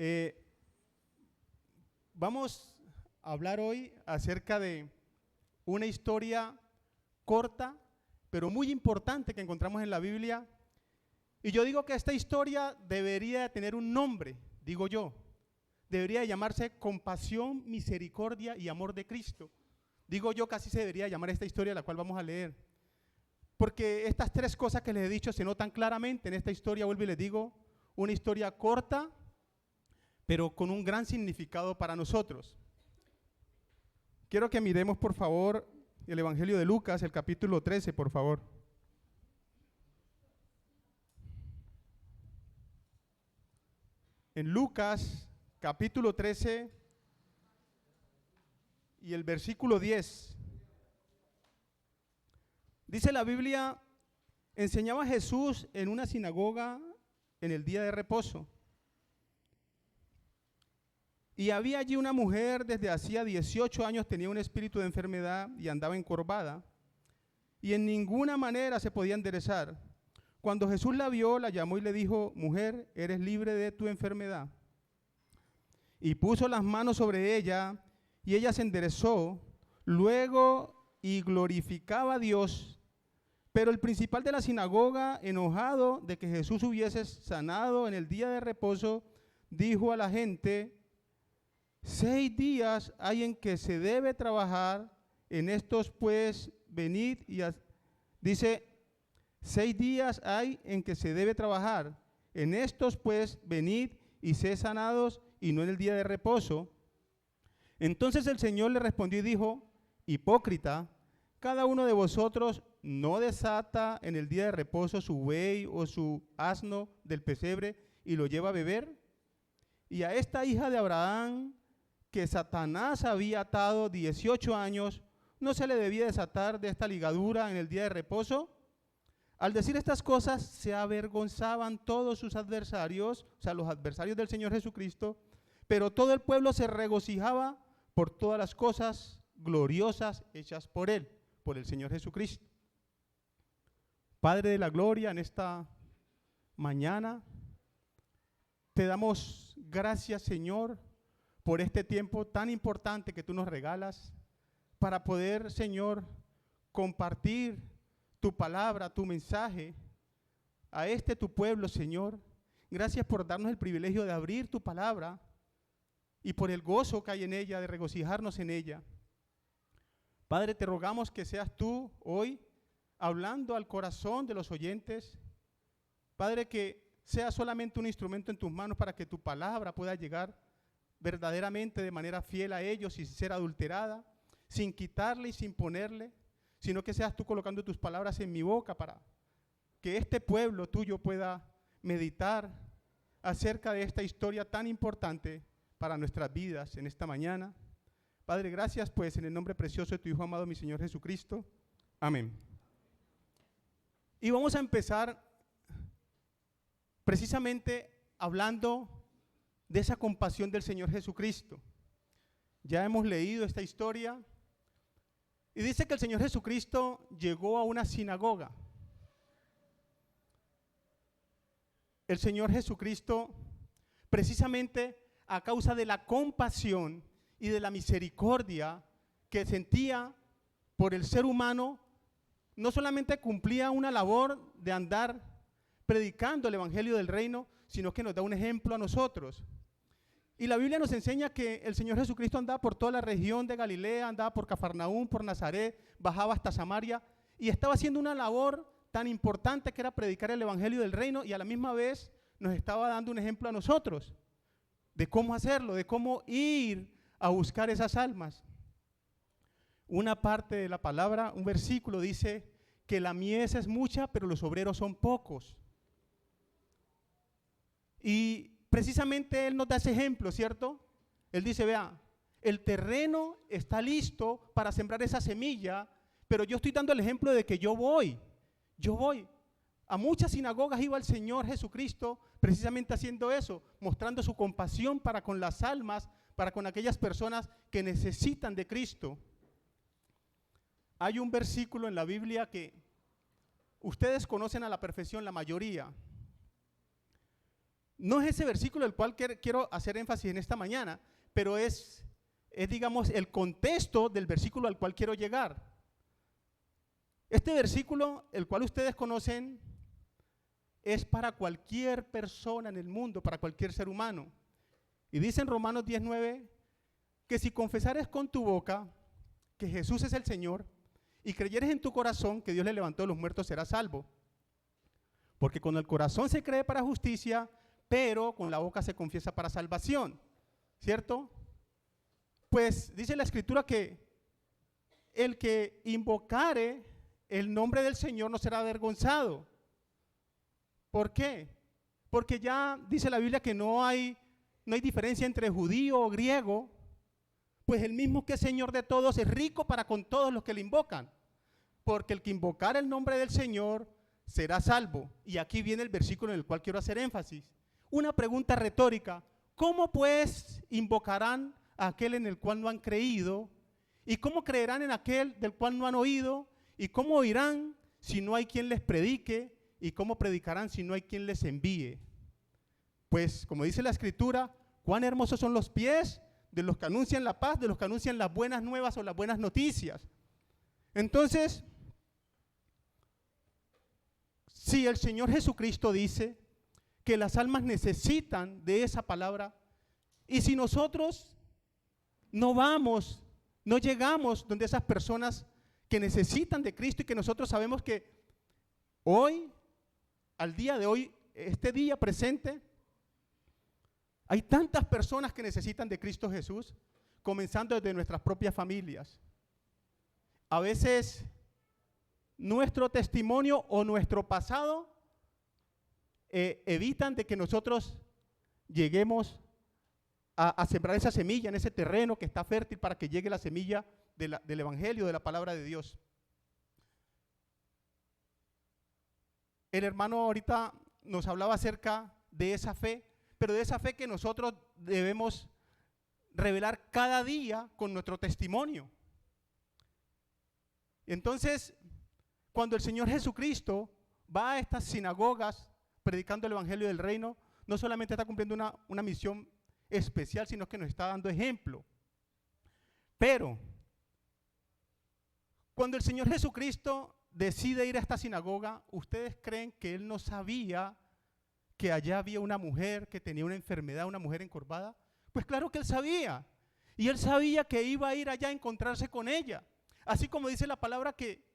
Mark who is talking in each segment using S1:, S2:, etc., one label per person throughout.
S1: Eh, Vamos a hablar hoy acerca de una historia corta, pero muy importante que encontramos en la Biblia. Y yo digo que esta historia debería tener un nombre, digo yo. Debería llamarse Compasión, Misericordia y Amor de Cristo. Digo yo que así se debería llamar esta historia, la cual vamos a leer. Porque estas tres cosas que les he dicho se notan claramente en esta historia, vuelvo y les digo, una historia corta, pero con un gran significado para nosotros. Quiero que miremos, por favor, el Evangelio de Lucas, el capítulo 13, por favor. En Lucas, capítulo 13 y el versículo 10. Dice la Biblia, enseñaba Jesús en una sinagoga en el día de reposo. Y había allí una mujer desde hacía 18 años, tenía un espíritu de enfermedad y andaba encorvada, y en ninguna manera se podía enderezar. Cuando Jesús la vio, la llamó y le dijo, mujer, eres libre de tu enfermedad. Y puso las manos sobre ella, y ella se enderezó, luego y glorificaba a Dios. Pero el principal de la sinagoga, enojado de que Jesús hubiese sanado en el día de reposo, dijo a la gente, 6 días hay en que se debe trabajar, en estos pues venid y dice, 6 días hay en que se debe trabajar, en estos pues venid y sed sanados y no en el día de reposo. Entonces el Señor le respondió y dijo, hipócrita, cada uno de vosotros no desata en el día de reposo su buey o su asno del pesebre y lo lleva a beber. Y a esta hija de Abraham, que Satanás había atado 18 años, ¿no se le debía desatar de esta ligadura en el día de reposo? Al decir estas cosas, se avergonzaban todos sus adversarios, o sea, los adversarios del Señor Jesucristo, pero todo el pueblo se regocijaba por todas las cosas gloriosas hechas por él, por el Señor Jesucristo. Padre de la gloria, en esta mañana, te damos gracias, Señor, por este tiempo tan importante que tú nos regalas para poder, Señor, compartir tu palabra, tu mensaje a tu pueblo, Señor. Gracias por darnos el privilegio de abrir tu palabra y por el gozo que hay en ella, de regocijarnos en ella. Padre, te rogamos que seas tú hoy hablando al corazón de los oyentes. Padre, que sea solamente un instrumento en tus manos para que tu palabra pueda llegar verdaderamente de manera fiel a ellos y sin ser adulterada, sin quitarle y sin ponerle, sino que seas tú colocando tus palabras en mi boca para que este pueblo tuyo pueda meditar acerca de esta historia tan importante para nuestras vidas en esta mañana. Padre, gracias pues en el nombre precioso de tu Hijo amado, mi Señor Jesucristo. Amén. Y vamos a empezar precisamente hablando de esa compasión del Señor Jesucristo. Ya hemos leído esta historia y dice que el Señor Jesucristo llegó a una sinagoga. El Señor Jesucristo, precisamente a causa de la compasión y de la misericordia que sentía por el ser humano, no solamente cumplía una labor de andar predicando el evangelio del reino, sino que nos da un ejemplo a nosotros. Y la Biblia nos enseña que el Señor Jesucristo andaba por toda la región de Galilea, andaba por Cafarnaúm, por Nazaret, bajaba hasta Samaria y estaba haciendo una labor tan importante que era predicar el evangelio del reino, y a la misma vez nos estaba dando un ejemplo a nosotros de cómo hacerlo, de cómo ir a buscar esas almas. Una parte de la palabra, un versículo dice que la mies es mucha, pero los obreros son pocos. Y precisamente Él nos da ese ejemplo, ¿cierto? Él dice, vea, el terreno está listo para sembrar esa semilla, pero yo estoy dando el ejemplo de que yo voy. A muchas sinagogas iba el Señor Jesucristo precisamente haciendo eso, mostrando su compasión para con las almas, para con aquellas personas que necesitan de Cristo. Hay un versículo en la Biblia que ustedes conocen a la perfección, la mayoría. no es ese versículo el cual quiero hacer énfasis en esta mañana, pero es digamos, el contexto del versículo al cual quiero llegar. Este versículo, el cual ustedes conocen, es para cualquier persona en el mundo, para cualquier ser humano. Y dice en Romanos 19 que si confesares con tu boca que Jesús es el Señor y creyeres en tu corazón que Dios le levantó de los muertos, serás salvo. Porque con el corazón se cree para justicia, pero con la boca se confiesa para salvación. ¿Cierto? Pues dice la Escritura que el que invocare el nombre del Señor no será avergonzado. ¿Por qué? Porque ya dice la Biblia que no hay diferencia entre judío o griego, pues el mismo que es Señor de todos es rico para con todos los que le invocan. Porque el que invocar el nombre del Señor será salvo. Y aquí viene el versículo en el cual quiero hacer énfasis. Una pregunta retórica: ¿cómo pues invocarán a aquel en el cual no han creído? ¿Y cómo creerán en aquel del cual no han oído? ¿Y cómo oirán si no hay quien les predique? ¿Y cómo predicarán si no hay quien les envíe? Pues, como dice la Escritura, cuán hermosos son los pies de los que anuncian la paz, de los que anuncian las buenas nuevas o las buenas noticias. Entonces, si el Señor Jesucristo dice que las almas necesitan de esa palabra, y si nosotros no vamos, no llegamos donde esas personas que necesitan de Cristo y que nosotros sabemos que hoy, al día de hoy, este día presente, hay tantas personas que necesitan de Cristo Jesús, comenzando desde nuestras propias familias. A veces nuestro testimonio o nuestro pasado evitan de que nosotros lleguemos a sembrar esa semilla en ese terreno que está fértil para que llegue la semilla del Evangelio, de la palabra de Dios. El hermano ahorita nos hablaba acerca de esa fe, pero de esa fe que nosotros debemos revelar cada día con nuestro testimonio. Entonces, cuando el Señor Jesucristo va a estas sinagogas predicando el Evangelio del Reino, no solamente está cumpliendo una misión especial, sino que nos está dando ejemplo. Pero, cuando el Señor Jesucristo decide ir a esta sinagoga, ¿ustedes creen que Él no sabía que allá había una mujer que tenía una enfermedad, una mujer encorvada? Pues claro que Él sabía. Y Él sabía que iba a ir allá a encontrarse con ella. Así como dice la palabra que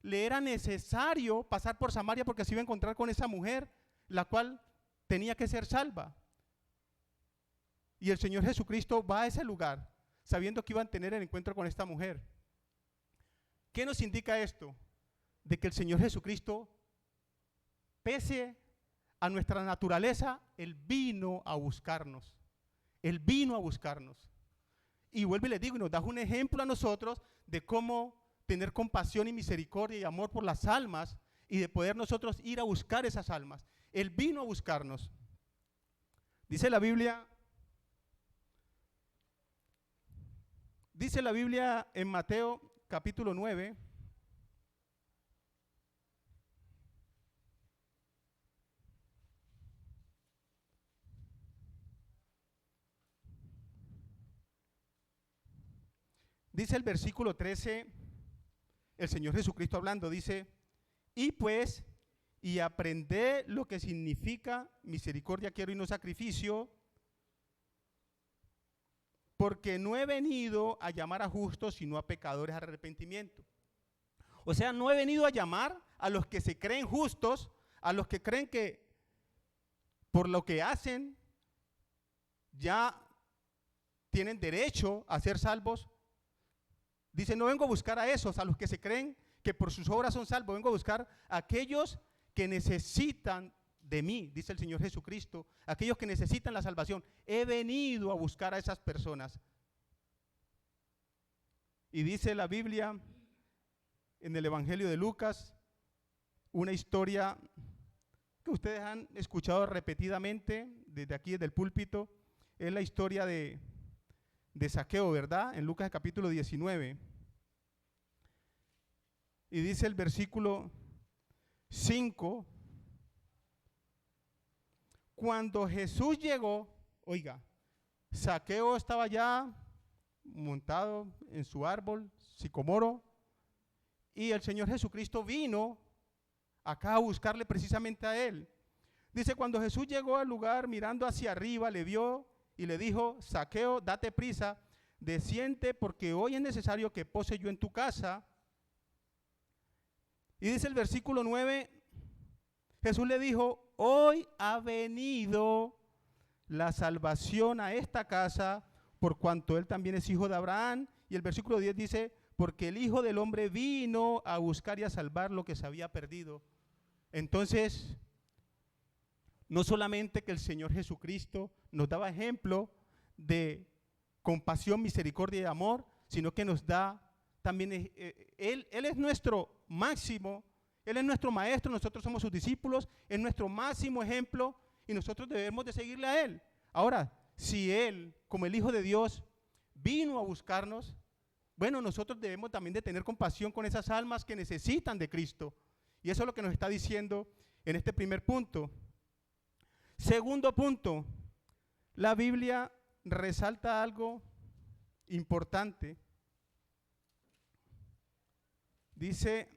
S1: le era necesario pasar por Samaria porque se iba a encontrar con esa mujer, la cual tenía que ser salva. Y el Señor Jesucristo va a ese lugar sabiendo que iban a tener el encuentro con esta mujer. ¿Qué nos indica esto? De que el Señor Jesucristo, pese a nuestra naturaleza, Él vino a buscarnos. Él vino a buscarnos. Y vuelvo y les digo, y nos da un ejemplo a nosotros de cómo tener compasión y misericordia y amor por las almas y de poder nosotros ir a buscar esas almas. Él vino a buscarnos. Dice la Biblia en Mateo capítulo 9, dice el versículo 13, el Señor Jesucristo hablando, dice: y pues, y aprended lo que significa misericordia quiero y no sacrificio, porque no he venido a llamar a justos, sino a pecadores al arrepentimiento. O sea, no he venido a llamar a los que se creen justos, a los que creen que por lo que hacen ya tienen derecho a ser salvos. Dice, no vengo a buscar a esos, a los que se creen que por sus obras son salvos, vengo a buscar a aquellos que necesitan de mí, dice el Señor Jesucristo, aquellos que necesitan la salvación. He venido a buscar a esas personas. Y dice la Biblia en el Evangelio de Lucas, una historia que ustedes han escuchado repetidamente desde aquí, desde el púlpito, es la historia de Zaqueo, ¿verdad? En Lucas capítulo 19. Y dice el versículo 5, Cuando Jesús llegó, oiga, Zaqueo estaba ya montado en su árbol, sicomoro, y el Señor Jesucristo vino acá a buscarle precisamente a él. Dice, cuando Jesús llegó al lugar, mirando hacia arriba, le vio y le dijo, Zaqueo, date prisa, desciende, porque hoy es necesario que pose yo en tu casa. Y dice el versículo 9, Jesús le dijo, hoy ha venido la salvación a esta casa, por cuanto él también es hijo de Abraham. Y el versículo 10 dice, porque el Hijo del Hombre vino a buscar y a salvar lo que se había perdido. Entonces, no solamente que el Señor Jesucristo nos daba ejemplo de compasión, misericordia y amor, sino que nos da también, Él es nuestro máximo, Él es nuestro maestro, nosotros somos sus discípulos, es nuestro máximo ejemplo y nosotros debemos de seguirle a Él. Ahora, si Él, como el Hijo de Dios, vino a buscarnos, bueno, nosotros debemos también de tener compasión con esas almas que necesitan de Cristo. Y eso es lo que nos está diciendo en este primer punto. Segundo punto, la Biblia resalta algo importante. Dice,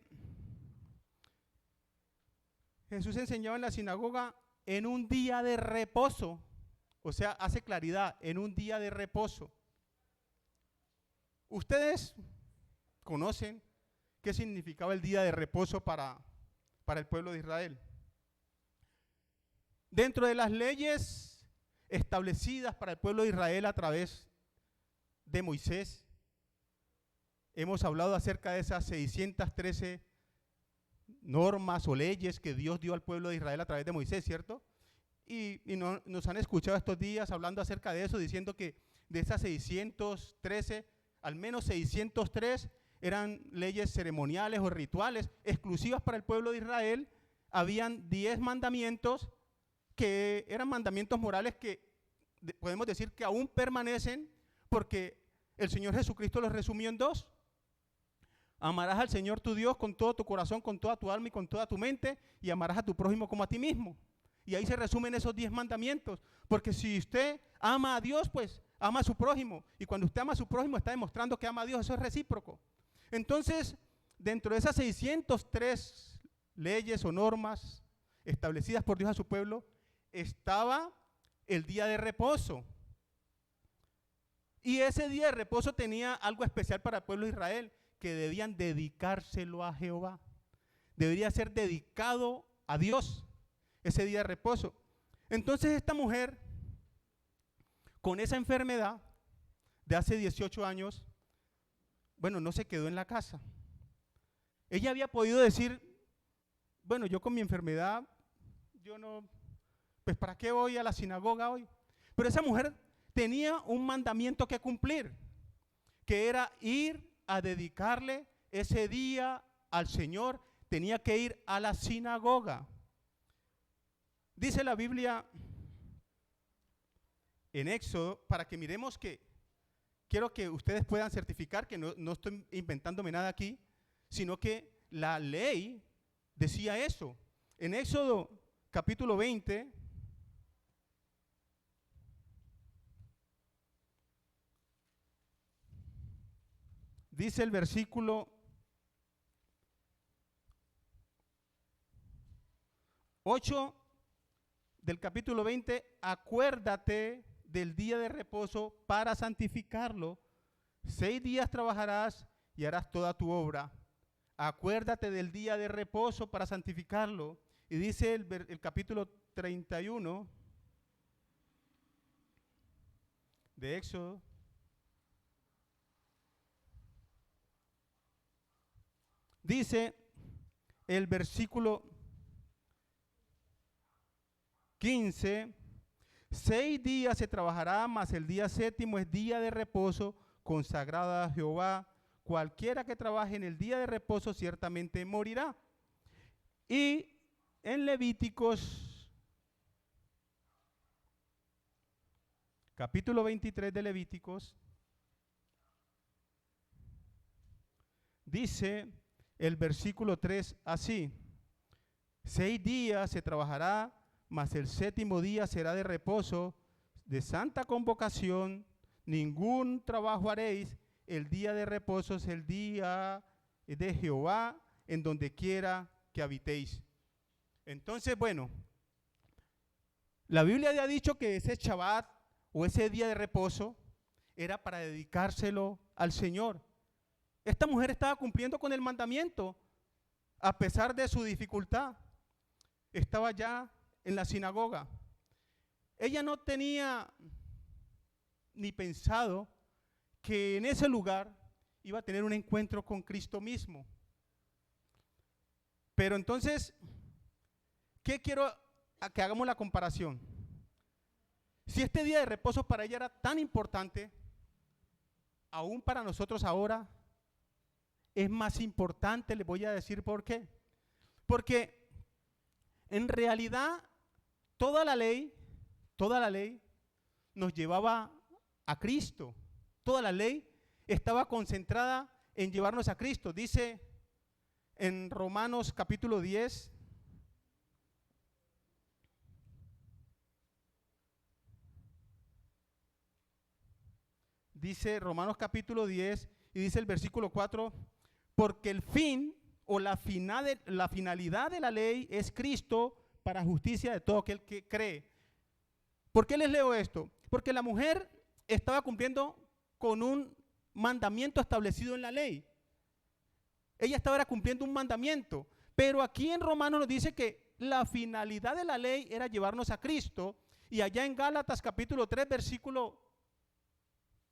S1: Jesús enseñaba en la sinagoga en un día de reposo. O sea, hace claridad, en un día de reposo. Ustedes conocen qué significaba el día de reposo para el pueblo de Israel. Dentro de las leyes establecidas para el pueblo de Israel a través de Moisés, hemos hablado acerca de esas 613 normas o leyes que Dios dio al pueblo de Israel a través de Moisés, ¿cierto? Y nos han escuchado estos días hablando acerca de eso, diciendo que de esas 613, al menos 603 eran leyes ceremoniales o rituales exclusivas para el pueblo de Israel. Habían 10 mandamientos que eran mandamientos morales que podemos decir que aún permanecen porque el Señor Jesucristo los resumió en 2. Amarás al Señor tu Dios con todo tu corazón, con toda tu alma y con toda tu mente, y amarás a tu prójimo como a ti mismo. Y ahí se resumen esos 10 mandamientos, porque si usted ama a Dios, pues ama a su prójimo, y cuando usted ama a su prójimo está demostrando que ama a Dios, eso es recíproco. Entonces, dentro de esas 603 leyes o normas establecidas por Dios a su pueblo, estaba el día de reposo. Y ese día de reposo tenía algo especial para el pueblo de Israel, que debían dedicárselo a Jehová. Debería ser dedicado a Dios ese día de reposo. Entonces esta mujer, con esa enfermedad de hace 18 años, bueno, no se quedó en la casa. Ella había podido decir, bueno, yo con mi enfermedad, yo no, pues ¿para qué voy a la sinagoga hoy? Pero esa mujer tenía un mandamiento que cumplir, que era ir a dedicarle ese día al Señor. Tenía que ir a la sinagoga. Dice la Biblia en Éxodo, para que miremos que, quiero que ustedes puedan certificar que no estoy inventándome nada aquí, sino que la ley decía eso. En Éxodo capítulo 20, dice el versículo 8 del capítulo 20, acuérdate del día de reposo para santificarlo. 6 días trabajarás y harás toda tu obra. Acuérdate del día de reposo para santificarlo. Y dice el capítulo 31 de Éxodo, dice el versículo 15, 6 días se trabajará, mas el día séptimo es día de reposo consagrado a Jehová. Cualquiera que trabaje en el día de reposo ciertamente morirá. Y en Levíticos, capítulo 23 de Levíticos, dice el versículo 3 así: 6 días se trabajará, mas el séptimo día será de reposo, de santa convocación, ningún trabajo haréis, el día de reposo es el día de Jehová, en donde quiera que habitéis. Entonces, bueno, la Biblia ya ha dicho que ese Shabbat o ese día de reposo era para dedicárselo al Señor. Esta mujer estaba cumpliendo con el mandamiento, a pesar de su dificultad. Estaba ya en la sinagoga. Ella no tenía ni pensado que en ese lugar iba a tener un encuentro con Cristo mismo. Pero entonces, ¿qué quiero que hagamos la comparación? Si este día de reposo para ella era tan importante, aún para nosotros ahora es más importante. Les voy a decir por qué. Porque en realidad toda la ley nos llevaba a Cristo. Toda la ley estaba concentrada en llevarnos a Cristo. Dice en Romanos capítulo 10, dice Romanos capítulo 10 y dice el versículo 4, porque el fin o la finalidad de la ley es Cristo para justicia de todo aquel que cree. ¿Por qué les leo esto? Porque la mujer estaba cumpliendo con un mandamiento establecido en la ley. Ella estaba cumpliendo un mandamiento, pero aquí en Romanos nos dice que la finalidad de la ley era llevarnos a Cristo, y allá en Gálatas capítulo 3 versículo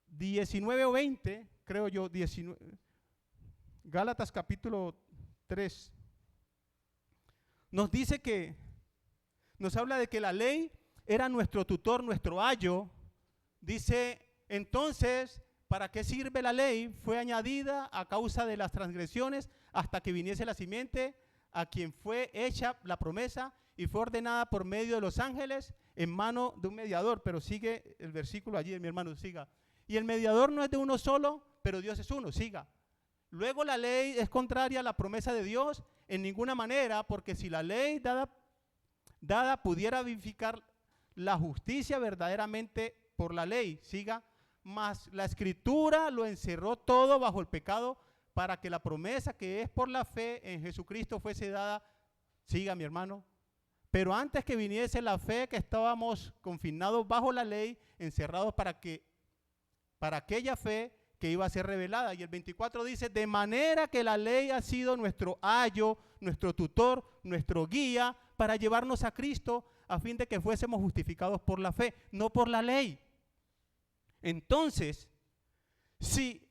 S1: 19 o 20, creo yo, 19, Gálatas capítulo 3, nos dice que, nos habla de que la ley era nuestro tutor, nuestro ayo. Dice, entonces, ¿para qué sirve la ley? Fue añadida a causa de las transgresiones hasta que viniese la simiente a quien fue hecha la promesa y fue ordenada por medio de los ángeles en mano de un mediador. Pero sigue el versículo allí, mi hermano, siga. Y el mediador no es de uno solo, pero Dios es uno, siga. Luego la ley es contraria a la promesa de Dios en ninguna manera, porque si la ley dada pudiera vivificar la justicia verdaderamente por la ley, siga, mas la escritura lo encerró todo bajo el pecado para que la promesa que es por la fe en Jesucristo fuese dada, siga mi hermano, pero antes que viniese la fe que estábamos confinados bajo la ley, encerrados para aquella fe que iba a ser revelada. Y el 24 dice, de manera que la ley ha sido nuestro ayo, nuestro tutor, nuestro guía para llevarnos a Cristo a fin de que fuésemos justificados por la fe, no por la ley. Entonces, si,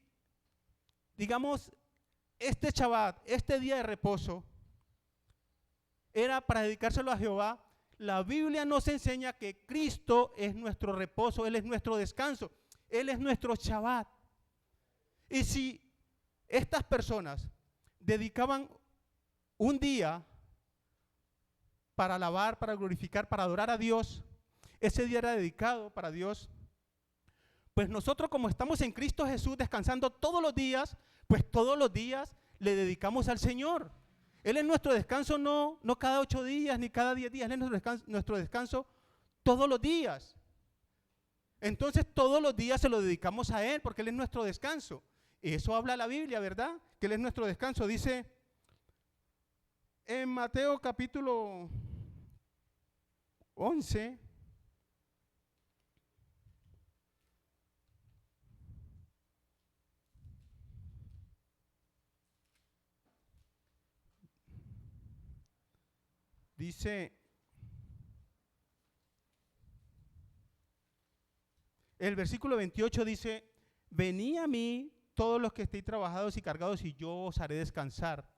S1: digamos, este Shabbat, este día de reposo, era para dedicárselo a Jehová, la Biblia nos enseña que Cristo es nuestro reposo, Él es nuestro descanso, Él es nuestro Shabbat. Y si estas personas dedicaban un día para alabar, para glorificar, para adorar a Dios, ese día era dedicado para Dios, pues nosotros, como estamos en Cristo Jesús descansando todos los días, pues todos los días le dedicamos al Señor. Él es nuestro descanso, no cada 8 días ni cada 10 días, Él es nuestro descanso todos los días. Entonces todos los días se lo dedicamos a Él porque Él es nuestro descanso. Eso habla la Biblia, ¿verdad? Que Él es nuestro descanso. Dice en Mateo capítulo 11, dice el versículo 28, dice, venid a mí todos los que estéis trabajados y cargados y yo os haré descansar.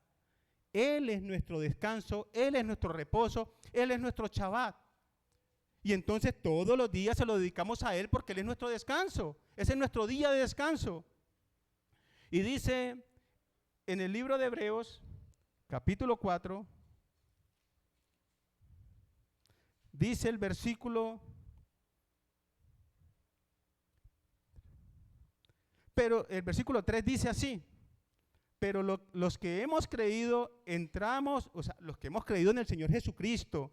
S1: Él es nuestro descanso, Él es nuestro reposo, Él es nuestro Shabbat. Y entonces todos los días se lo dedicamos a Él porque Él es nuestro descanso. Ese es nuestro día de descanso. Y dice en el libro de Hebreos, capítulo 4, dice el versículo, pero el versículo 3 dice así, pero los que hemos creído entramos, o sea, los que hemos creído en el Señor Jesucristo,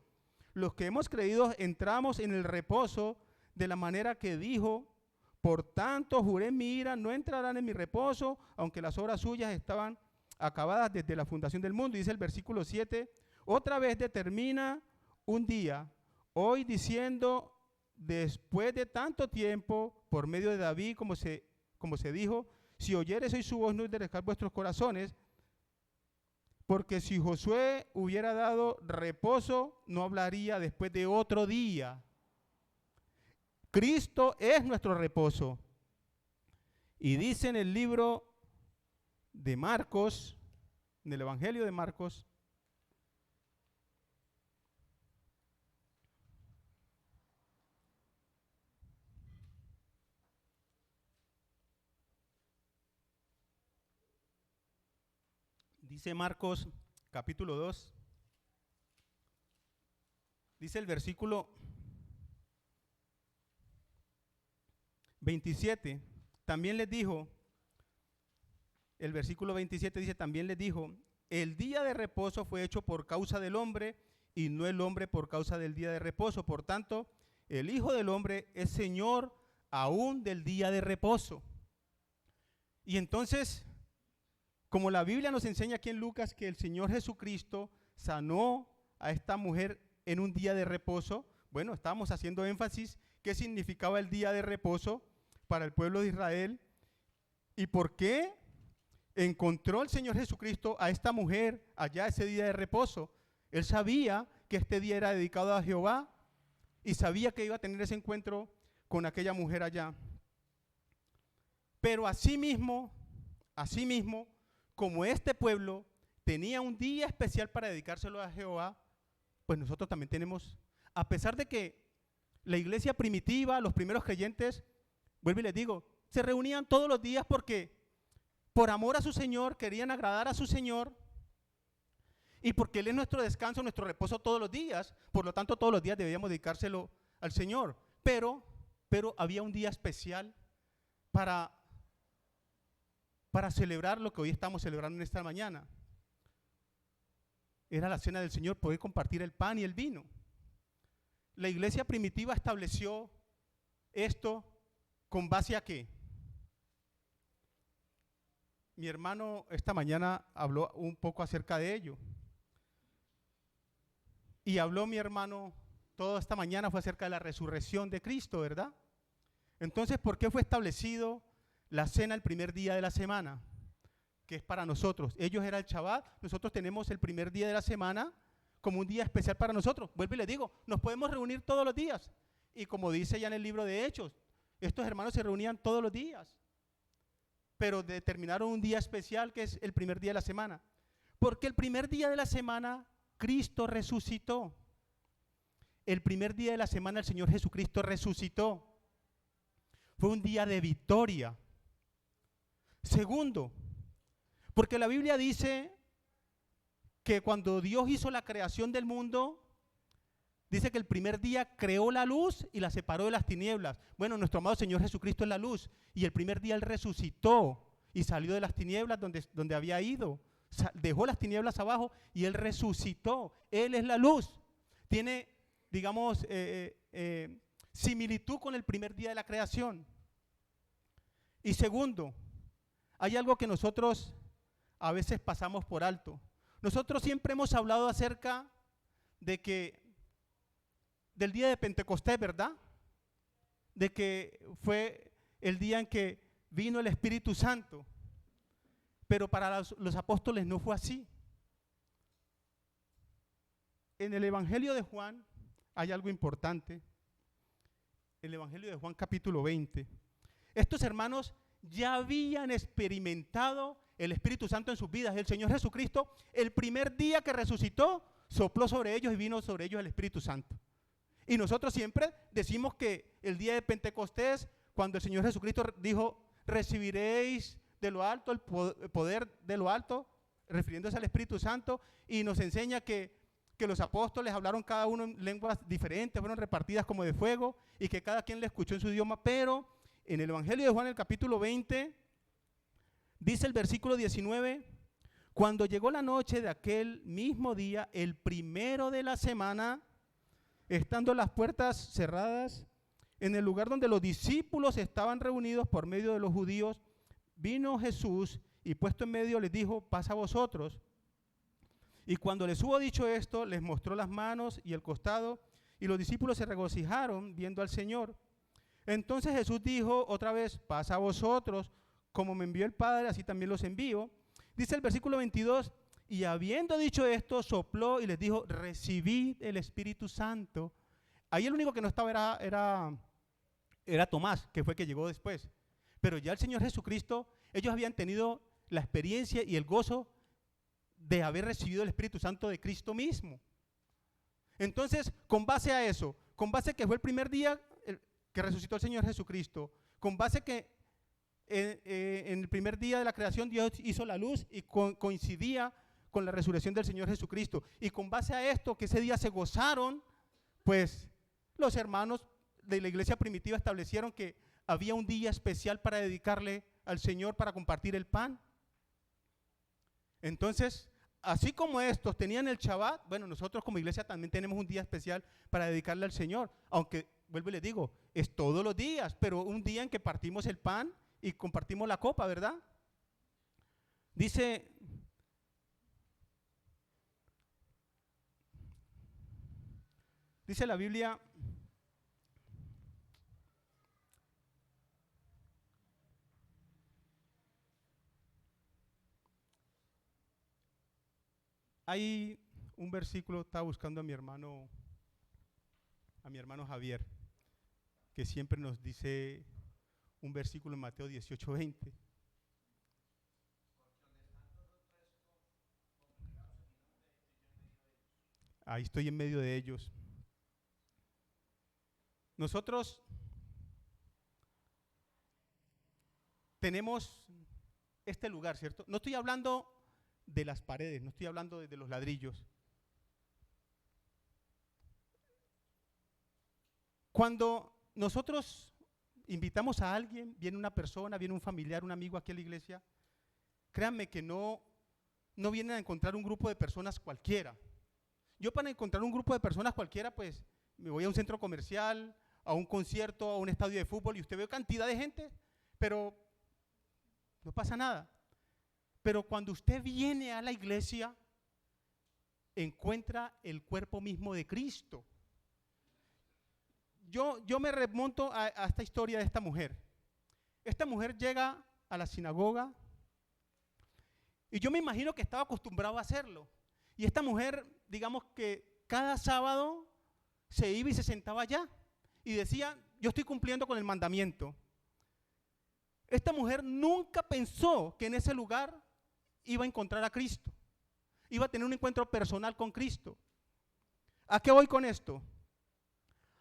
S1: los que hemos creído entramos en el reposo de la manera que dijo: por tanto juré en mi ira, no entrarán en mi reposo, aunque las obras suyas estaban acabadas desde la fundación del mundo. Dice el versículo 7, otra vez determina un día, hoy diciendo, después de tanto tiempo, por medio de David, como se dijo, si oyereis hoy su voz, no enderezcad vuestros corazones, porque si Josué hubiera dado reposo, no hablaría después de otro día. Cristo es nuestro reposo. Y dice en el libro de Marcos, en el Evangelio de Marcos, dice Marcos capítulo 2, dice el versículo 27, también les dijo, el versículo 27 dice, también les dijo, el día de reposo fue hecho por causa del hombre y no el hombre por causa del día de reposo. Por tanto, el Hijo del Hombre es Señor aún del día de reposo. Y entonces, como la Biblia nos enseña aquí en Lucas que el Señor Jesucristo sanó a esta mujer en un día de reposo, bueno, estábamos haciendo énfasis qué significaba el día de reposo para el pueblo de Israel y por qué encontró el Señor Jesucristo a esta mujer allá ese día de reposo. Él sabía que este día era dedicado a Jehová y sabía que iba a tener ese encuentro con aquella mujer allá. Pero asimismo, como este pueblo tenía un día especial para dedicárselo a Jehová, pues nosotros también tenemos, a pesar de que la iglesia primitiva, los primeros creyentes, vuelvo y les digo, se reunían todos los días porque por amor a su Señor, querían agradar a su Señor y porque Él es nuestro descanso, nuestro reposo todos los días, por lo tanto todos los días debíamos dedicárselo al Señor, pero había un día especial para celebrar lo que hoy estamos celebrando en esta mañana. Era la cena del Señor, poder compartir el pan y el vino. La iglesia primitiva estableció esto con base a ¿qué? Mi hermano esta mañana habló un poco acerca de ello. Y habló mi hermano, toda esta mañana fue acerca de la resurrección de Cristo, ¿verdad? Entonces, ¿por qué fue establecido la cena el primer día de la semana? Que es para nosotros. Ellos era el Shabbat, nosotros tenemos el primer día de la semana como un día especial para nosotros. Vuelvo y les digo, nos podemos reunir todos los días. Y como dice ya en el libro de Hechos, estos hermanos se reunían todos los días. Pero determinaron un día especial que es el primer día de la semana. Porque el primer día de la semana Cristo resucitó. El primer día de la semana el Señor Jesucristo resucitó. Fue un día de victoria. Segundo, porque la Biblia dice que cuando Dios hizo la creación del mundo, dice que el primer día creó la luz y la separó de las tinieblas. Bueno, nuestro amado Señor Jesucristo es la luz. Y el primer día Él resucitó y salió de las tinieblas donde había ido. Dejó las tinieblas abajo y Él resucitó. Él es la luz. Tiene, digamos, similitud con el primer día de la creación. Y segundo, hay algo que nosotros a veces pasamos por alto. Nosotros siempre hemos hablado acerca del día de Pentecostés, ¿verdad? De que fue el día en que vino el Espíritu Santo. Pero para los apóstoles no fue así. En el Evangelio de Juan hay algo importante. El Evangelio de Juan capítulo 20. Estos hermanos ya habían experimentado el Espíritu Santo en sus vidas. El Señor Jesucristo, el primer día que resucitó, sopló sobre ellos y vino sobre ellos el Espíritu Santo. Y nosotros siempre decimos que el día de Pentecostés, cuando el Señor Jesucristo dijo, recibiréis de lo alto el poder de lo alto, refiriéndose al Espíritu Santo, y nos enseña que los apóstoles hablaron cada uno en lenguas diferentes, fueron repartidas como de fuego, y que cada quien le escuchó en su idioma, pero en el Evangelio de Juan, el capítulo 20, dice el versículo 19, cuando llegó la noche de aquel mismo día, el primero de la semana, estando las puertas cerradas, en el lugar donde los discípulos estaban reunidos por medio de los judíos, vino Jesús y puesto en medio les dijo, pasa a vosotros. Y cuando les hubo dicho esto, les mostró las manos y el costado, y los discípulos se regocijaron viendo al Señor. Entonces Jesús dijo otra vez, pasa a vosotros, como me envió el Padre, así también los envío. Dice el versículo 22, y habiendo dicho esto, sopló y les dijo, recibid el Espíritu Santo. Ahí el único que no estaba era Tomás, que fue que llegó después. Pero ya el Señor Jesucristo, ellos habían tenido la experiencia y el gozo de haber recibido el Espíritu Santo de Cristo mismo. Entonces, con base a eso, con base que fue el primer día que resucitó el Señor Jesucristo, con base que en el primer día de la creación Dios hizo la luz y coincidía con la resurrección del Señor Jesucristo, y con base a esto, que ese día se gozaron, pues los hermanos de la iglesia primitiva establecieron que había un día especial para dedicarle al Señor, para compartir el pan. Entonces, así como estos tenían el Shabbat, bueno, nosotros como iglesia también tenemos un día especial para dedicarle al Señor, aunque, vuelvo y les digo, es todos los días, pero un día en que partimos el pan y compartimos la copa, ¿verdad? Dice la Biblia, hay un versículo, estaba buscando a mi hermano Javier, que siempre nos dice un versículo en Mateo 18:20. Ahí estoy en medio de ellos. Nosotros tenemos este lugar, ¿cierto? No estoy hablando de las paredes, no estoy hablando de los ladrillos. Cuando nosotros invitamos a alguien, viene una persona, viene un familiar, un amigo aquí a la iglesia, créanme que no vienen a encontrar un grupo de personas cualquiera. Yo para encontrar un grupo de personas cualquiera, pues me voy a un centro comercial, a un concierto, a un estadio de fútbol, y usted ve cantidad de gente, pero no pasa nada. Pero cuando usted viene a la iglesia, encuentra el cuerpo mismo de Cristo. Yo me remonto a esta historia de esta mujer. Esta mujer llega a la sinagoga y yo me imagino que estaba acostumbrado a hacerlo. Y esta mujer, digamos que cada sábado se iba y se sentaba allá y decía, yo estoy cumpliendo con el mandamiento. Esta mujer nunca pensó que en ese lugar iba a encontrar a Cristo, iba a tener un encuentro personal con Cristo. ¿A qué voy con esto?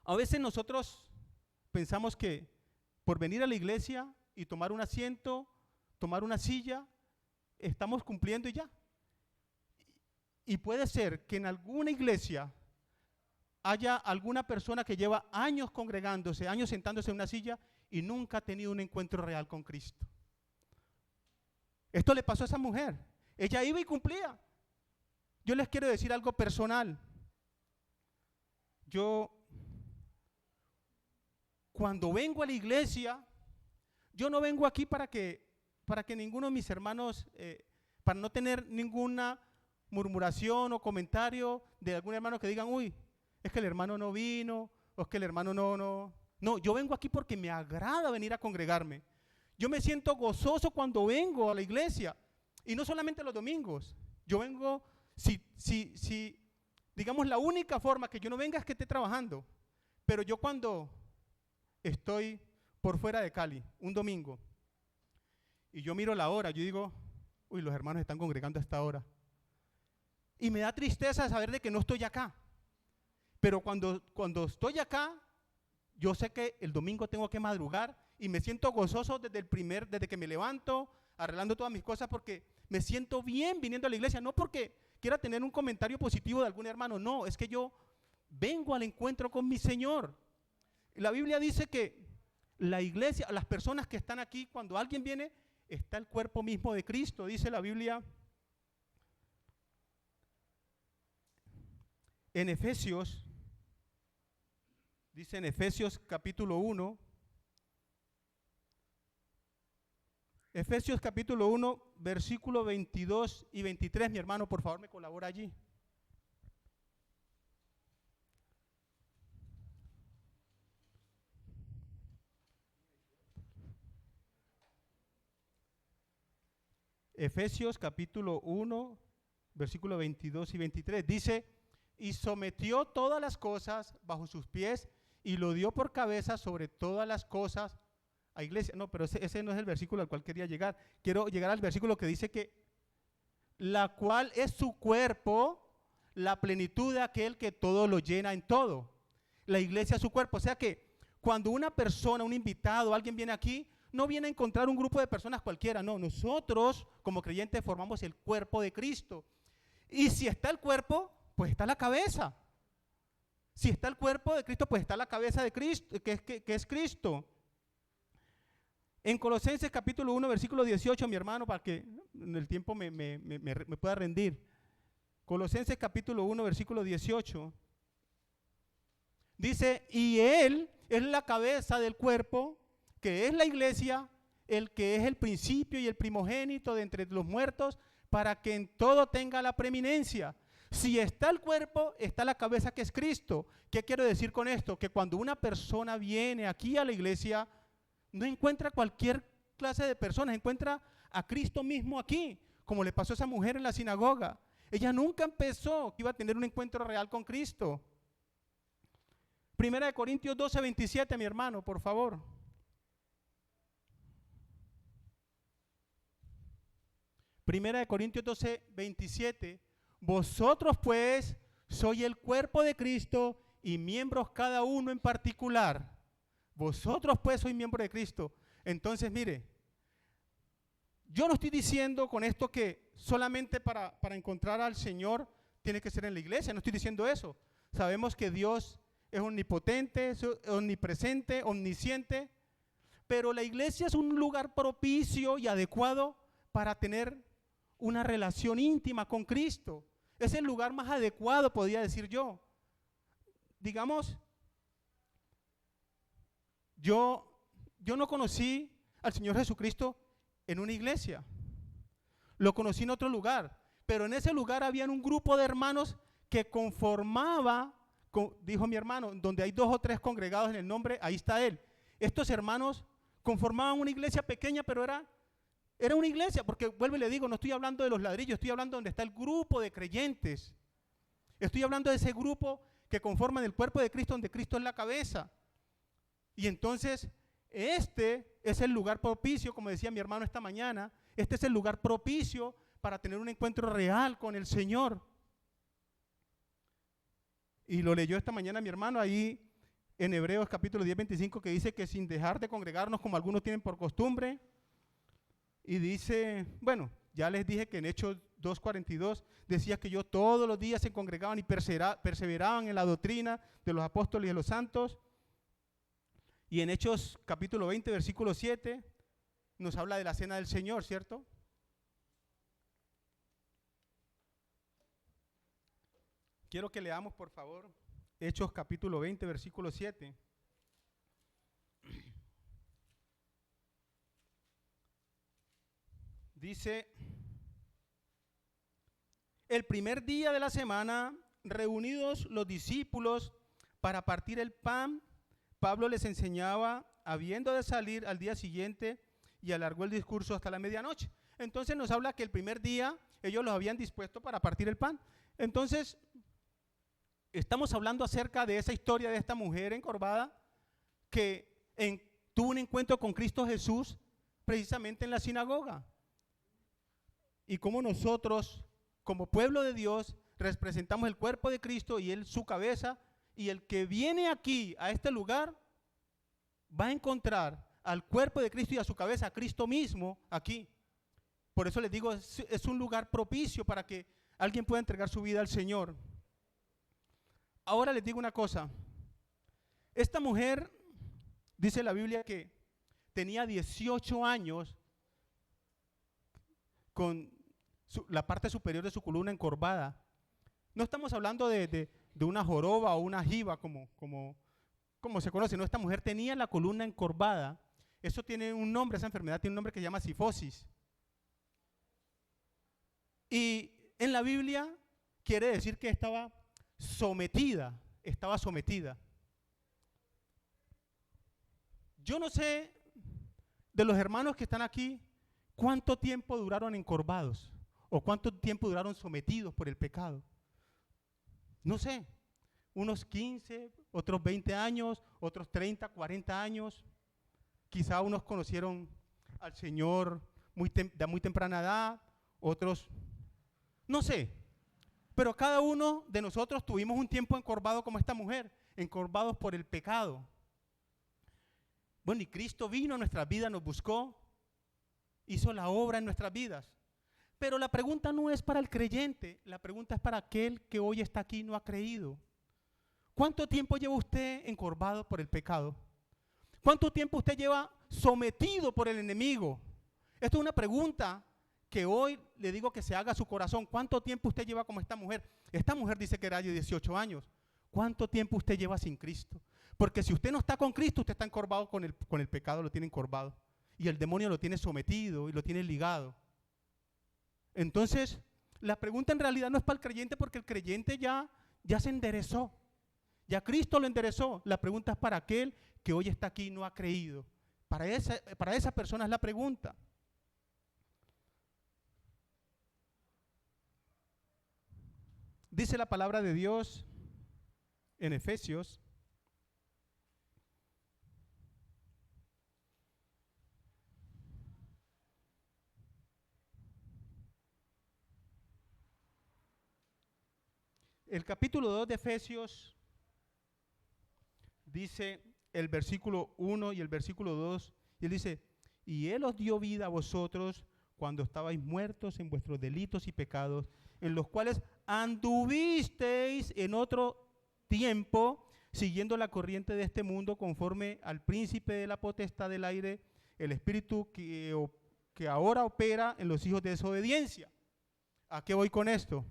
S1: A veces nosotros pensamos que por venir a la iglesia y tomar un asiento, tomar una silla, estamos cumpliendo y ya. Y puede ser que en alguna iglesia haya alguna persona que lleva años congregándose, años sentándose en una silla y nunca ha tenido un encuentro real con Cristo. Esto le pasó a esa mujer. Ella iba y cumplía. Yo les quiero decir algo personal. Yo, cuando vengo a la iglesia, yo no vengo aquí para que ninguno de mis hermanos, para no tener ninguna murmuración o comentario de algún hermano que digan, uy, es que el hermano no vino, o es que el hermano no. No, yo vengo aquí porque me agrada venir a congregarme. Yo me siento gozoso cuando vengo a la iglesia, y no solamente los domingos. Yo vengo, digamos, la única forma que yo no venga es que esté trabajando, pero yo cuando estoy por fuera de Cali, un domingo, y yo miro la hora, yo digo, uy, los hermanos están congregando a esta hora. Y me da tristeza saber de que no estoy acá. Pero cuando estoy acá, yo sé que el domingo tengo que madrugar y me siento gozoso desde que me levanto, arreglando todas mis cosas, porque me siento bien viniendo a la iglesia, no porque quiera tener un comentario positivo de algún hermano, no, es que yo vengo al encuentro con mi Señor. La Biblia dice que la iglesia, las personas que están aquí, cuando alguien viene, está el cuerpo mismo de Cristo, dice la Biblia en Efesios Dice en Efesios capítulo 1, versículo 22 y 23, mi hermano, por favor, me colabora allí. Efesios capítulo 1, versículo 22 y 23, dice, y sometió todas las cosas bajo sus pies y lo dio por cabeza sobre todas las cosas a iglesia. No, pero ese no es el versículo al cual quería llegar. Quiero llegar al versículo que dice que la cual es su cuerpo, la plenitud de aquel que todo lo llena en todo. La iglesia es su cuerpo. O sea que cuando una persona, un invitado, alguien viene aquí, no viene a encontrar un grupo de personas cualquiera, no. Nosotros como creyentes formamos el cuerpo de Cristo. Y si está el cuerpo, pues está la cabeza. Si está el cuerpo de Cristo, pues está la cabeza de Cristo, que es Cristo. En Colosenses capítulo 1, versículo 18, mi hermano, para que en el tiempo me pueda rendir. Colosenses capítulo 1, versículo 18. Dice, y Él es la cabeza del cuerpo, que es la iglesia, el que es el principio y el primogénito de entre los muertos, para que en todo tenga la preeminencia. Si está el cuerpo, está la cabeza, que es Cristo. ¿Qué quiero decir con esto? Que cuando una persona viene aquí a la iglesia, no encuentra cualquier clase de personas, encuentra a Cristo mismo aquí, como le pasó a esa mujer en la sinagoga. Ella nunca pensó que iba a tener un encuentro real con Cristo. Primera de Corintios 12, 27, mi hermano, por favor. Primera de Corintios 12, 27. Vosotros pues sois el cuerpo de Cristo y miembros cada uno en particular. Vosotros pues sois miembros de Cristo. Entonces, mire, yo no estoy diciendo con esto que solamente para encontrar al Señor tiene que ser en la iglesia, no estoy diciendo eso. Sabemos que Dios es omnipotente, es omnipresente, omnisciente, pero la iglesia es un lugar propicio y adecuado para tener una relación íntima con Cristo. Es el lugar más adecuado, podría decir yo. Digamos, yo no conocí al Señor Jesucristo en una iglesia. Lo conocí en otro lugar, pero en ese lugar había un grupo de hermanos que conformaba, dijo mi hermano, donde hay 2 o 3 congregados en el nombre, ahí está él. Estos hermanos conformaban una iglesia pequeña, pero era una iglesia, porque vuelvo y le digo, no estoy hablando de los ladrillos, estoy hablando donde está el grupo de creyentes. Estoy hablando de ese grupo que conforman el cuerpo de Cristo, donde Cristo es la cabeza. Y entonces, este es el lugar propicio, como decía mi hermano esta mañana, este es el lugar propicio para tener un encuentro real con el Señor. Y lo leyó esta mañana mi hermano ahí en Hebreos capítulo 10, 25, que dice que sin dejar de congregarnos como algunos tienen por costumbre. Y dice, bueno, ya les dije que en Hechos 2:42 decía que ellos todos los días se congregaban y perseveraban en la doctrina de los apóstoles y de los santos. Y en Hechos capítulo 20, versículo 7, nos habla de la cena del Señor, ¿cierto? Quiero que leamos, por favor, Hechos capítulo 20, versículo 7. Dice, el primer día de la semana, reunidos los discípulos para partir el pan, Pablo les enseñaba, habiendo de salir al día siguiente, y alargó el discurso hasta la medianoche. Entonces nos habla que el primer día ellos los habían dispuesto para partir el pan. Entonces, estamos hablando acerca de esa historia de esta mujer encorvada que tuvo un encuentro con Cristo Jesús precisamente en la sinagoga. Y cómo nosotros, como pueblo de Dios, representamos el cuerpo de Cristo y Él su cabeza, y el que viene aquí, a este lugar, va a encontrar al cuerpo de Cristo y a su cabeza, a Cristo mismo, aquí. Por eso les digo, es un lugar propicio para que alguien pueda entregar su vida al Señor. Ahora les digo una cosa. Esta mujer, dice la Biblia que tenía 18 años con la parte superior de su columna encorvada. No estamos hablando de una joroba o una jiba como como se conoce, ¿no? Esta mujer tenía la columna encorvada. Eso tiene un nombre, esa enfermedad tiene un nombre que se llama cifosis. Y en la Biblia quiere decir que estaba sometida. Yo no sé de los hermanos que están aquí cuánto tiempo duraron encorvados o cuánto tiempo duraron sometidos por el pecado. No sé, unos 15, otros 20 años, otros 30, 40 años. Quizá unos conocieron al Señor de muy temprana edad, otros, no sé. Pero cada uno de nosotros tuvimos un tiempo encorvado como esta mujer, encorvados por el pecado. Bueno, y Cristo vino a nuestras vidas, nos buscó, hizo la obra en nuestras vidas. Pero la pregunta no es para el creyente, la pregunta es para aquel que hoy está aquí y no ha creído. ¿Cuánto tiempo lleva usted encorvado por el pecado? ¿Cuánto tiempo usted lleva sometido por el enemigo? Esto es una pregunta que hoy le digo que se haga a su corazón. ¿Cuánto tiempo usted lleva como esta mujer? Esta mujer dice que era de 18 años. ¿Cuánto tiempo usted lleva sin Cristo? Porque si usted no está con Cristo, usted está encorvado con el pecado, lo tiene encorvado. Y el demonio lo tiene sometido y lo tiene ligado. Entonces, la pregunta en realidad no es para el creyente, porque el creyente ya se enderezó. Ya Cristo lo enderezó. La pregunta es para aquel que hoy está aquí y no ha creído. Para esa persona es la pregunta. Dice la palabra de Dios en Efesios, el capítulo 2 de Efesios, dice el versículo 1 y el versículo 2, y él dice: y Él os dio vida a vosotros cuando estabais muertos en vuestros delitos y pecados, en los cuales anduvisteis en otro tiempo, siguiendo la corriente de este mundo, conforme al príncipe de la potestad del aire, el espíritu que ahora opera en los hijos de desobediencia. ¿A qué voy con esto?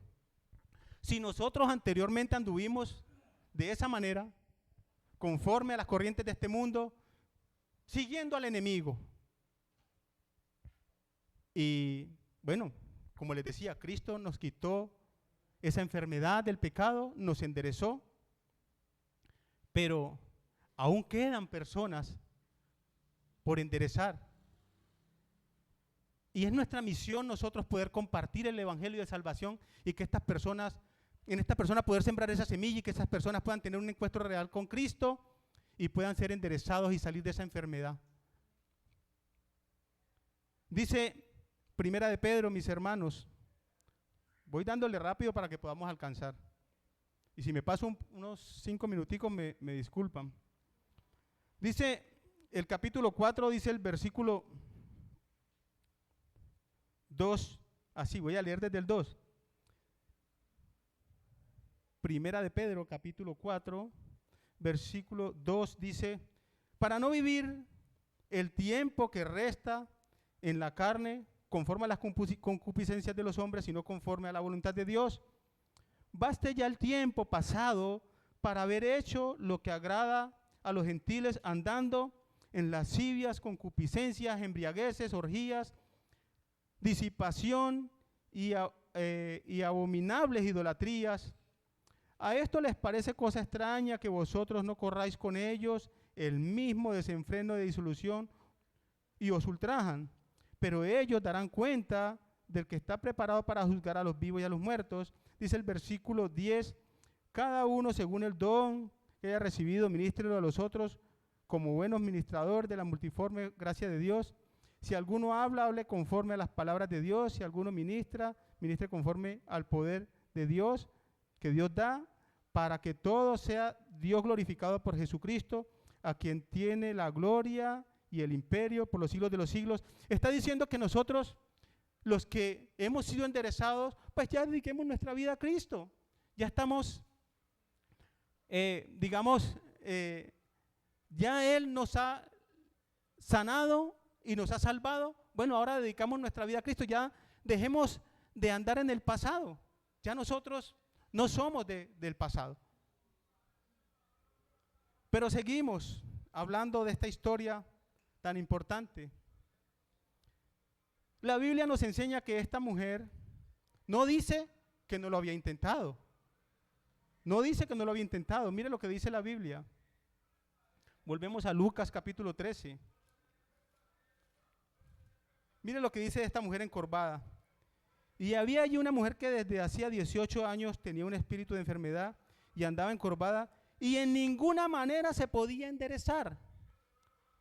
S1: Si nosotros anteriormente anduvimos de esa manera, conforme a las corrientes de este mundo, siguiendo al enemigo. Y bueno, como les decía, Cristo nos quitó esa enfermedad del pecado, nos enderezó, pero aún quedan personas por enderezar. Y es nuestra misión nosotros poder compartir el evangelio de salvación y que en estas personas poder sembrar esa semilla y que esas personas puedan tener un encuentro real con Cristo y puedan ser enderezados y salir de esa enfermedad. Dice Primera de Pedro, mis hermanos, voy dándole rápido para que podamos alcanzar. Y si me paso unos 5 minuticos, me disculpan. Dice el capítulo 4, dice el versículo 2, así voy a leer desde el 2. Primera de Pedro, capítulo 4, versículo 2, dice: para no vivir el tiempo que resta en la carne, conforme a las concupiscencias de los hombres, sino conforme a la voluntad de Dios. Baste ya el tiempo pasado para haber hecho lo que agrada a los gentiles, andando en lascivias, concupiscencias, embriagueces, orgías, disipación y abominables idolatrías. A esto les parece cosa extraña que vosotros no corráis con ellos el mismo desenfreno de disolución y os ultrajan. Pero ellos darán cuenta del que está preparado para juzgar a los vivos y a los muertos. Dice el versículo 10, cada uno según el don que haya recibido, ministrelo a los otros como buenos ministradores de la multiforme gracia de Dios. Si alguno habla, hable conforme a las palabras de Dios. Si alguno ministra, ministre conforme al poder de Dios que Dios da, para que todo sea Dios glorificado por Jesucristo, a quien tiene la gloria y el imperio por los siglos de los siglos. Está diciendo que nosotros, los que hemos sido enderezados, pues ya dediquemos nuestra vida a Cristo. Ya estamos, ya Él nos ha sanado y nos ha salvado. Bueno, ahora dedicamos nuestra vida a Cristo. Ya dejemos de andar en el pasado. Ya nosotros no somos del pasado. Pero seguimos hablando de esta historia tan importante. La Biblia nos enseña que esta mujer no dice que no lo había intentado. No dice que no lo había intentado. Mire lo que dice la Biblia. Volvemos a Lucas capítulo 13. Mire lo que dice esta mujer encorvada. Y había allí una mujer que desde hacía 18 años tenía un espíritu de enfermedad y andaba encorvada y en ninguna manera se podía enderezar.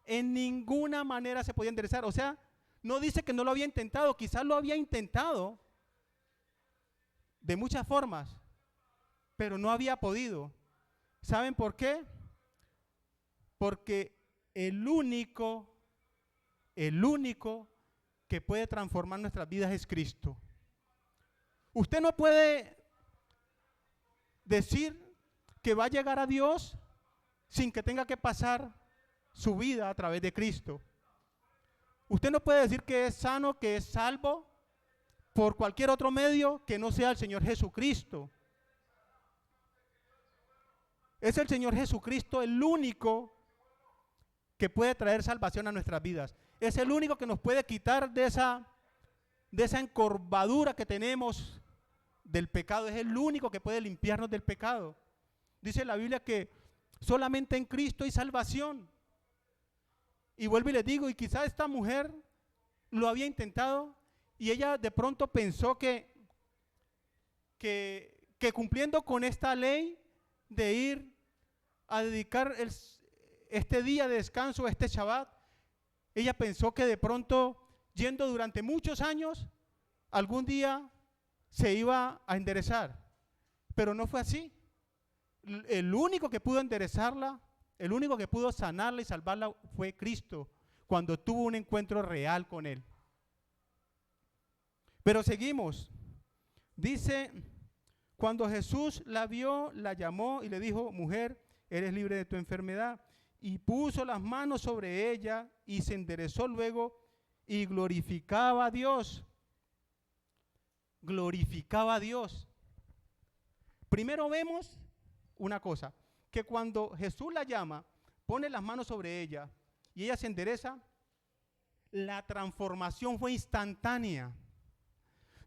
S1: En ninguna manera se podía enderezar. O sea, no dice que no lo había intentado, quizás lo había intentado de muchas formas, pero no había podido. ¿Saben por qué? Porque el único que puede transformar nuestras vidas es Cristo. Usted no puede decir que va a llegar a Dios sin que tenga que pasar su vida a través de Cristo. Usted no puede decir que es sano, que es salvo por cualquier otro medio que no sea el Señor Jesucristo. Es el Señor Jesucristo el único que puede traer salvación a nuestras vidas. Es el único que nos puede quitar de esa encorvadura que tenemos del pecado. Es el único que puede limpiarnos del pecado. Dice la Biblia que solamente en Cristo hay salvación. Y vuelvo y les digo, y quizás esta mujer lo había intentado y ella de pronto pensó que cumpliendo con esta ley de ir a dedicar este día de descanso, este Shabbat, ella pensó que de pronto, yendo durante muchos años, algún día se iba a enderezar. Pero no fue así. El único que pudo enderezarla, el único que pudo sanarla y salvarla fue Cristo, cuando tuvo un encuentro real con Él. Pero seguimos. Dice, cuando Jesús la vio, la llamó y le dijo, mujer, eres libre de tu enfermedad. Y puso las manos sobre ella y se enderezó luego y glorificaba a Dios. Glorificaba a Dios. Primero vemos una cosa, que cuando Jesús la llama, pone las manos sobre ella y ella se endereza, la transformación fue instantánea.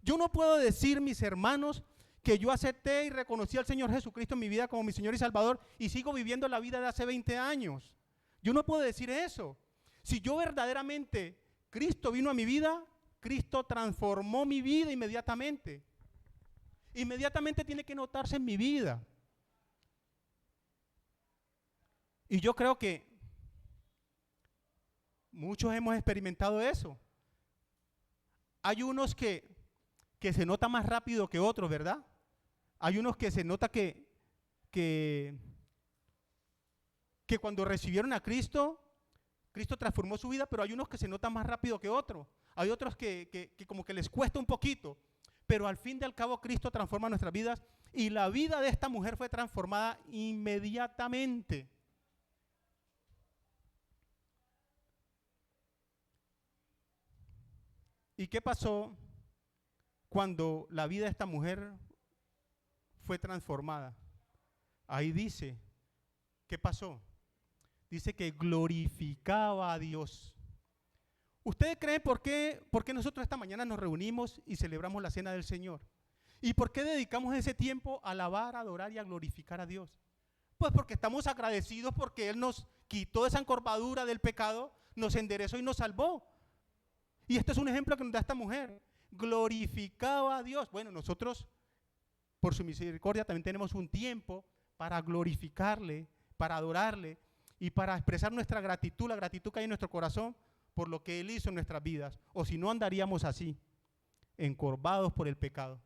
S1: Yo no puedo decir, mis hermanos, que yo acepté y reconocí al Señor Jesucristo en mi vida como mi Señor y Salvador y sigo viviendo la vida de hace 20 años. Yo no puedo decir eso. Si yo verdaderamente, Cristo vino a mi vida, Cristo transformó mi vida inmediatamente. Inmediatamente tiene que notarse en mi vida. Y yo creo que muchos hemos experimentado eso. Hay unos que se nota más rápido que otros, ¿verdad? Hay unos que se nota que cuando recibieron a Cristo, Cristo transformó su vida, pero hay unos que se notan más rápido que otros. Hay otros que como que les cuesta un poquito, pero al fin y al cabo Cristo transforma nuestras vidas y la vida de esta mujer fue transformada inmediatamente. ¿Y qué pasó cuando la vida de esta mujer fue transformada? Ahí dice, ¿qué pasó? Dice que glorificaba a Dios. ¿Ustedes creen por qué nosotros esta mañana nos reunimos y celebramos la cena del Señor? ¿Y por qué dedicamos ese tiempo a alabar, a adorar y a glorificar a Dios? Pues porque estamos agradecidos porque Él nos quitó esa encorvadura del pecado, nos enderezó y nos salvó. Y este es un ejemplo que nos da esta mujer. Glorificaba a Dios. Bueno, nosotros, por su misericordia, también tenemos un tiempo para glorificarle, para adorarle y para expresar nuestra gratitud, la gratitud que hay en nuestro corazón por lo que Él hizo en nuestras vidas. O si no, andaríamos así, encorvados por el pecado.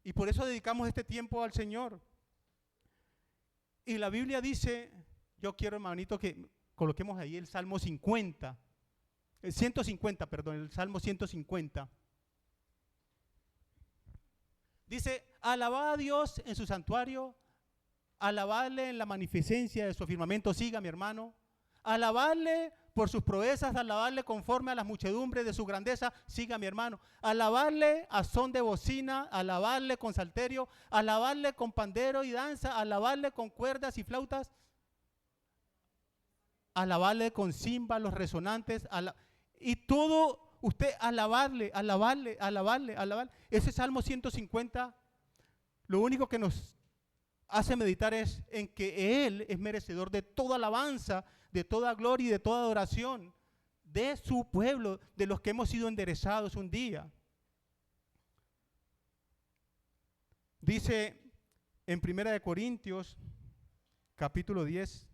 S1: Y por eso dedicamos este tiempo al Señor. Y la Biblia dice, yo quiero, hermanito, que coloquemos ahí el Salmo 50. El Salmo 150. Dice, alabad a Dios en su santuario, alabadle en la magnificencia de su firmamento, siga mi hermano, alabadle por sus proezas, alabadle conforme a las muchedumbres de su grandeza, siga mi hermano, alabadle a son de bocina, alabadle con salterio, alabadle con pandero y danza, alabadle con cuerdas y flautas, alabarle con címbalos resonantes, y todo, usted alabarle, alabarle, alabarle, alabarle. Ese Salmo 150, lo único que nos hace meditar es en que Él es merecedor de toda alabanza, de toda gloria y de toda adoración de su pueblo, de los que hemos sido enderezados un día. Dice en 1 Corintios, capítulo 10,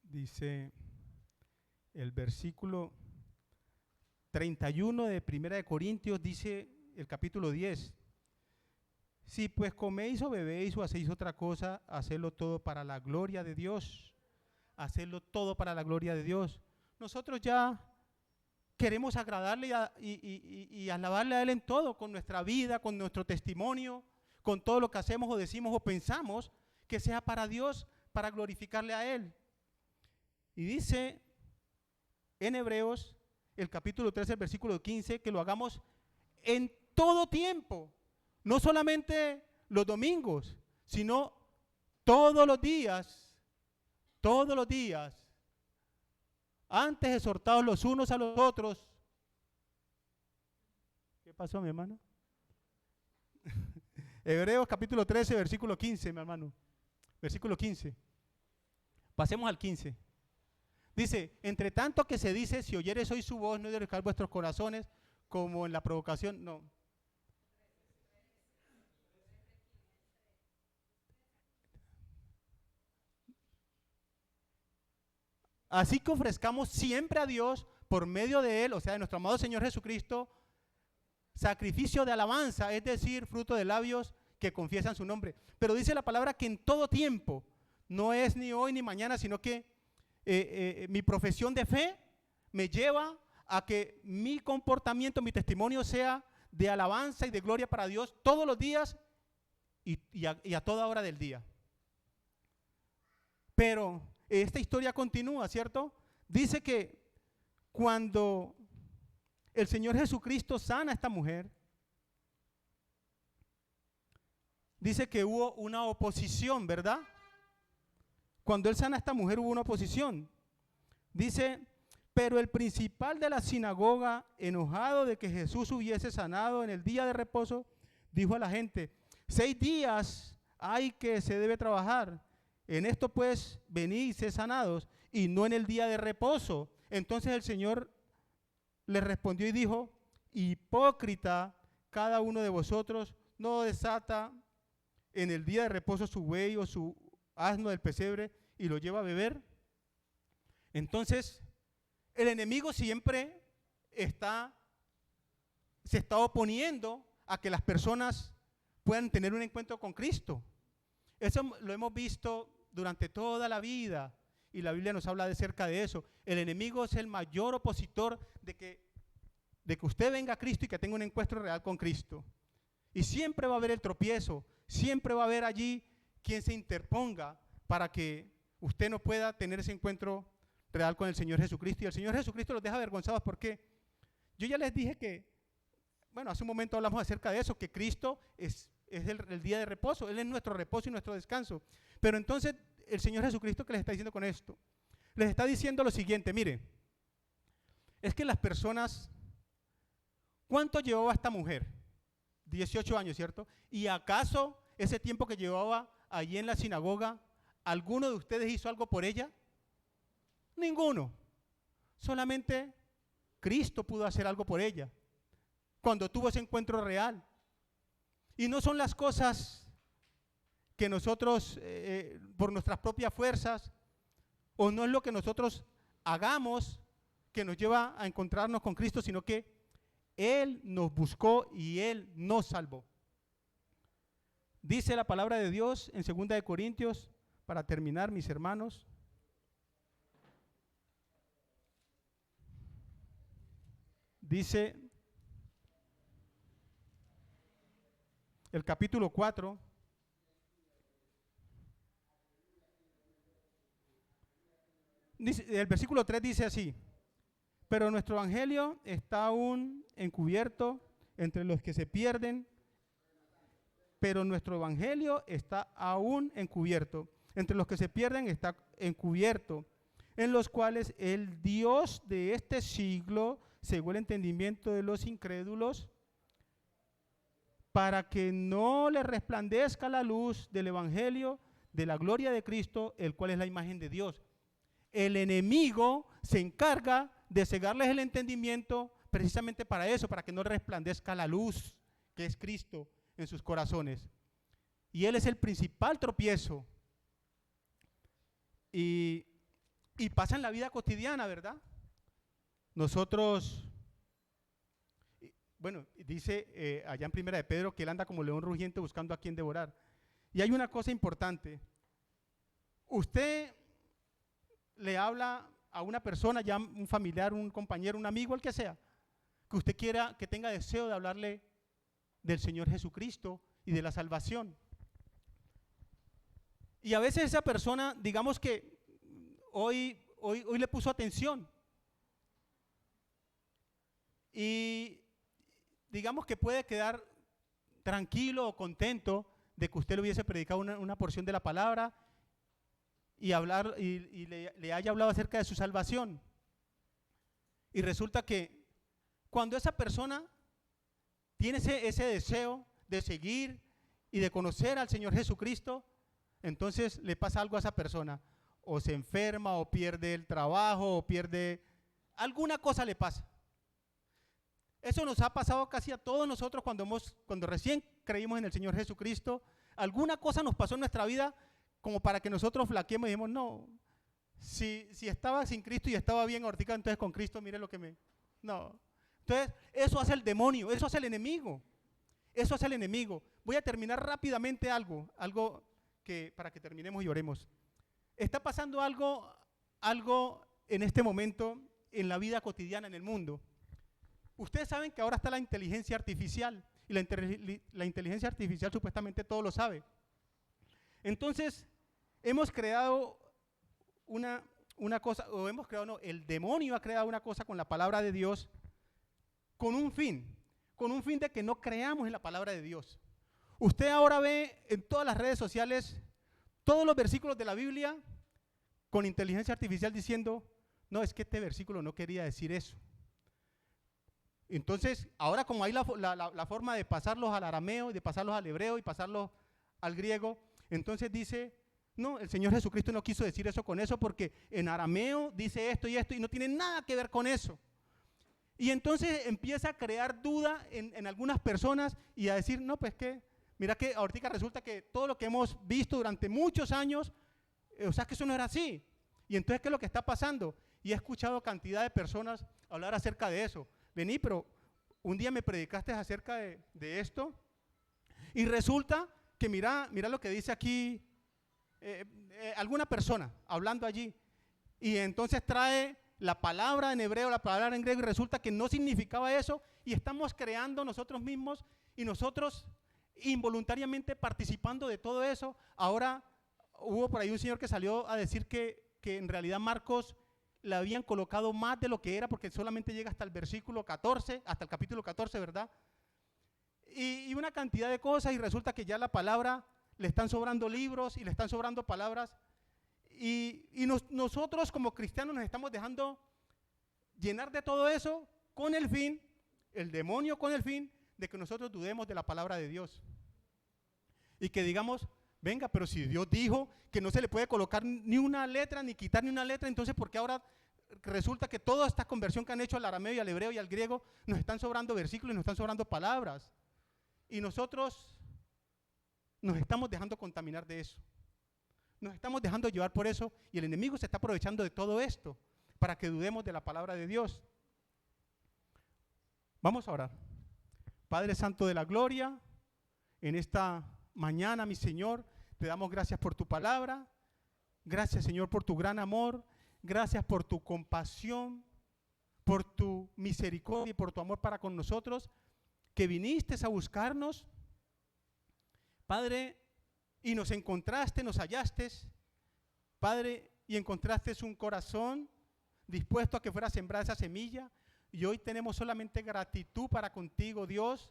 S1: dice el versículo 31 de 1 Corintios, dice el capítulo 10. Si pues coméis o bebéis o hacéis otra cosa, hacedlo todo para la gloria de Dios. Hacedlo todo para la gloria de Dios. Nosotros ya queremos agradarle y alabarle a Él en todo, con nuestra vida, con nuestro testimonio, con todo lo que hacemos o decimos o pensamos, que sea para Dios, para glorificarle a Él. Y dice en Hebreos, el capítulo 13, el versículo 15, que lo hagamos en todo tiempo, no solamente los domingos, sino todos los días, antes exhortados los unos a los otros. ¿Qué pasó, mi hermano? Hebreos capítulo 13, versículo 15, mi hermano. Versículo 15. Pasemos al 15. Dice, entre tanto que se dice, si oyeres hoy su voz, no endurezcáis vuestros corazones, como en la provocación, no. Así que ofrezcamos siempre a Dios, por medio de Él, o sea, de nuestro amado Señor Jesucristo, sacrificio de alabanza, es decir, fruto de labios que confiesan su nombre. Pero dice la palabra que en todo tiempo, no es ni hoy ni mañana, sino que mi profesión de fe me lleva a que mi comportamiento, mi testimonio sea de alabanza y de gloria para Dios todos los días y a toda hora del día. Pero esta historia continúa, ¿cierto? Dice que cuando el Señor Jesucristo sana a esta mujer, dice que hubo una oposición, ¿verdad? Cuando Él sana a esta mujer hubo una oposición. Dice, pero el principal de la sinagoga, enojado de que Jesús hubiese sanado en el día de reposo, dijo a la gente, 6 días hay que se debe trabajar. En esto pues venid y sed sanados, y no en el día de reposo. Entonces el Señor le respondió y dijo, hipócrita, cada uno de vosotros no desata en el día de reposo su buey o su asno del pesebre y lo lleva a beber. Entonces el enemigo siempre se está oponiendo a que las personas puedan tener un encuentro con Cristo. Eso lo hemos visto durante toda la vida y la Biblia nos habla de cerca de eso. El enemigo es el mayor opositor de que usted venga a Cristo y que tenga un encuentro real con Cristo. Y siempre va a haber el tropiezo, siempre va a haber allí quien se interponga para que usted no pueda tener ese encuentro real con el Señor Jesucristo. Y el Señor Jesucristo los deja avergonzados porque yo ya les dije que, bueno, hace un momento hablamos acerca de eso, que Cristo es el día de reposo, Él es nuestro reposo y nuestro descanso. Pero entonces el Señor Jesucristo, ¿qué les está diciendo con esto? Les está diciendo lo siguiente, mire, es que las personas, ¿cuánto llevaba esta mujer? 18 años, ¿cierto? ¿Y acaso ese tiempo que llevaba allí en la sinagoga, alguno de ustedes hizo algo por ella? Ninguno. Solamente Cristo pudo hacer algo por ella cuando tuvo ese encuentro real. Y no son las cosas que nosotros, por nuestras propias fuerzas, o no es lo que nosotros hagamos que nos lleva a encontrarnos con Cristo, sino que Él nos buscó y Él nos salvó. Dice la palabra de Dios en 2 Corintios, para terminar, mis hermanos, dice el capítulo 4, El versículo 3 dice así: pero nuestro evangelio está aún encubierto entre los que se pierden, pero nuestro evangelio está aún encubierto. Entre los que se pierden está encubierto, en los cuales el Dios de este siglo cegó el entendimiento de los incrédulos, para que no les resplandezca la luz del evangelio de la gloria de Cristo, el cual es la imagen de Dios. El enemigo se encarga de cegarles el entendimiento precisamente para eso, para que no resplandezca la luz que es Cristo en sus corazones. Y Él es el principal tropiezo. Y pasa en la vida cotidiana, ¿verdad? Nosotros, bueno, dice allá en Primera de Pedro que Él anda como león rugiente buscando a quien devorar. Y hay una cosa importante. Usted le habla a una persona, ya un familiar, un compañero, un amigo, el que sea, que usted quiera, que tenga deseo de hablarle del Señor Jesucristo y de la salvación. Y a veces esa persona, digamos que hoy le puso atención. Y digamos que puede quedar tranquilo o contento de que usted le hubiese predicado una porción de la palabra y hablar y le haya hablado acerca de su salvación. Y resulta que cuando esa persona tiene ese deseo de seguir y de conocer al Señor Jesucristo, entonces le pasa algo a esa persona, o se enferma, o pierde el trabajo, o pierde, alguna cosa le pasa. Eso nos ha pasado casi a todos nosotros cuando recién creímos en el Señor Jesucristo. Alguna cosa nos pasó en nuestra vida como para que nosotros flaqueemos y dijimos, no, si estaba sin Cristo y estaba bien ahorita, entonces con Cristo mire lo que me... No. Entonces, eso hace el demonio, eso hace el enemigo. Eso hace el enemigo. Voy a terminar rápidamente algo que para que terminemos y oremos. Está pasando algo en este momento en la vida cotidiana en el mundo. Ustedes saben que ahora está la inteligencia artificial y la inteligencia artificial supuestamente todo lo sabe. Entonces, hemos creado una cosa, o hemos creado, no, el demonio ha creado una cosa con la palabra de Dios con un fin de que no creamos en la palabra de Dios. Usted ahora ve en todas las redes sociales todos los versículos de la Biblia con inteligencia artificial diciendo, no, es que este versículo no quería decir eso. Entonces, ahora como hay la forma de pasarlos al arameo, de pasarlos al hebreo y pasarlos al griego, entonces dice, no, el Señor Jesucristo no quiso decir eso con eso porque en arameo dice esto y no tiene nada que ver con eso. Y entonces empieza a crear duda en algunas personas y a decir, no, pues que, mira que ahorita resulta que todo lo que hemos visto durante muchos años, o sea que eso no era así. Y entonces, ¿qué es lo que está pasando? Y he escuchado cantidad de personas hablar acerca de eso. Vení, pero un día me predicaste acerca de esto y resulta que mira lo que dice aquí alguna persona hablando allí y entonces trae la palabra en hebreo, la palabra en griego y resulta que no significaba eso y estamos creando nosotros mismos y nosotros involuntariamente participando de todo eso. Ahora hubo por ahí un señor que salió a decir que en realidad Marcos la habían colocado más de lo que era porque solamente llega hasta el versículo 14, hasta el capítulo 14, ¿verdad? Y una cantidad de cosas y resulta que ya la palabra le están sobrando libros y le están sobrando palabras y nosotros como cristianos nos estamos dejando llenar de todo eso con el fin, el demonio con el fin de que nosotros dudemos de la palabra de Dios y que digamos, venga, pero si Dios dijo que no se le puede colocar ni una letra ni quitar ni una letra, entonces ¿por qué ahora resulta que toda esta conversión que han hecho al arameo y al hebreo y al griego nos están sobrando versículos y nos están sobrando palabras? Y nosotros nos estamos dejando contaminar de eso. Nos estamos dejando llevar por eso y el enemigo se está aprovechando de todo esto para que dudemos de la palabra de Dios. Vamos a orar. Padre Santo de la Gloria, en esta mañana, mi Señor, te damos gracias por tu palabra. Gracias, Señor, por tu gran amor. Gracias por tu compasión, por tu misericordia y por tu amor para con nosotros, que viniste a buscarnos, Padre, y nos encontraste, nos hallaste, Padre, y encontraste un corazón dispuesto a que fuera sembrada esa semilla. Y hoy tenemos solamente gratitud para contigo, Dios,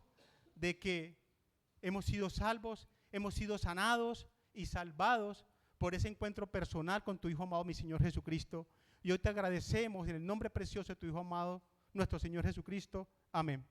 S1: de que hemos sido salvos, hemos sido sanados y salvados por ese encuentro personal con tu Hijo amado, mi Señor Jesucristo. Y hoy te agradecemos en el nombre precioso de tu Hijo amado, nuestro Señor Jesucristo. Amén.